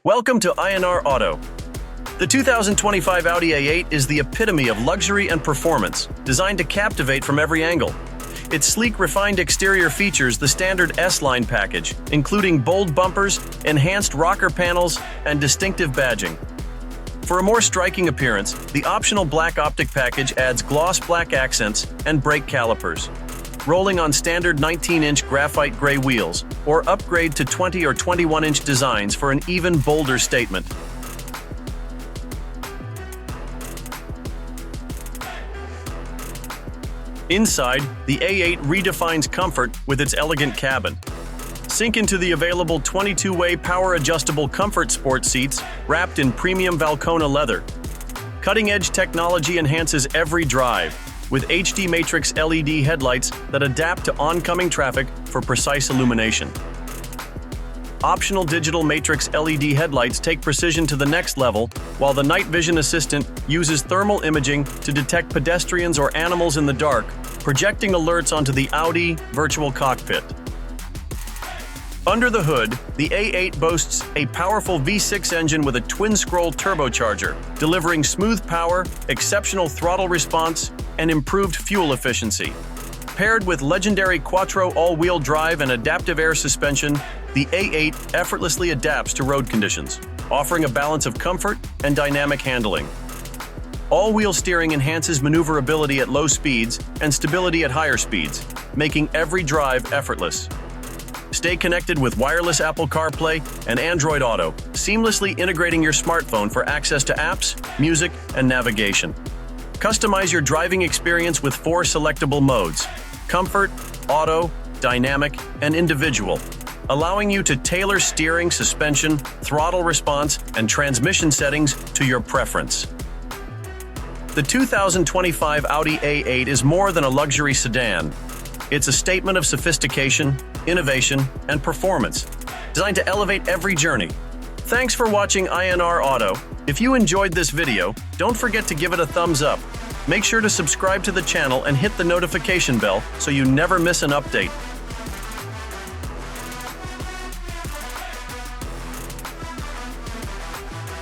Welcome to INR Auto. The 2025 Audi A8 is the epitome of luxury and performance, designed to captivate from every angle. Its sleek, refined exterior features the standard S-Line package, including bold bumpers, enhanced rocker panels, and distinctive badging. For a more striking appearance, the optional black optic package adds gloss black accents and brake calipers. Rolling on standard 19-inch graphite gray wheels, or upgrade to 20 or 21-inch designs for an even bolder statement. Inside, the A8 redefines comfort with its elegant cabin. Sink into the available 22-way power-adjustable comfort sport seats wrapped in premium Valcona leather. Cutting-edge technology enhances every drive, with HD Matrix LED headlights that adapt to oncoming traffic for precise illumination. Optional digital Matrix LED headlights take precision to the next level, while the night vision assistant uses thermal imaging to detect pedestrians or animals in the dark, projecting alerts onto the Audi virtual cockpit. Under the hood, the A8 boasts a powerful V6 engine with a twin-scroll turbocharger, delivering smooth power, exceptional throttle response, and improved fuel efficiency. Paired with legendary Quattro all-wheel drive and adaptive air suspension, the A8 effortlessly adapts to road conditions, offering a balance of comfort and dynamic handling. All-wheel steering enhances maneuverability at low speeds and stability at higher speeds, making every drive effortless. Stay connected with wireless Apple CarPlay and Android Auto, seamlessly integrating your smartphone for access to apps, music, and navigation. Customize your driving experience with 4 selectable modes: Comfort, Auto, Dynamic, and Individual, allowing you to tailor steering, suspension, throttle response, and transmission settings to your preference. The 2025 Audi A8 is more than a luxury sedan. It's a statement of sophistication, innovation, and performance, designed to elevate every journey. Thanks for watching INR Auto. If you enjoyed this video, don't forget to give it a thumbs up. Make sure to subscribe to the channel and hit the notification bell so you never miss an update.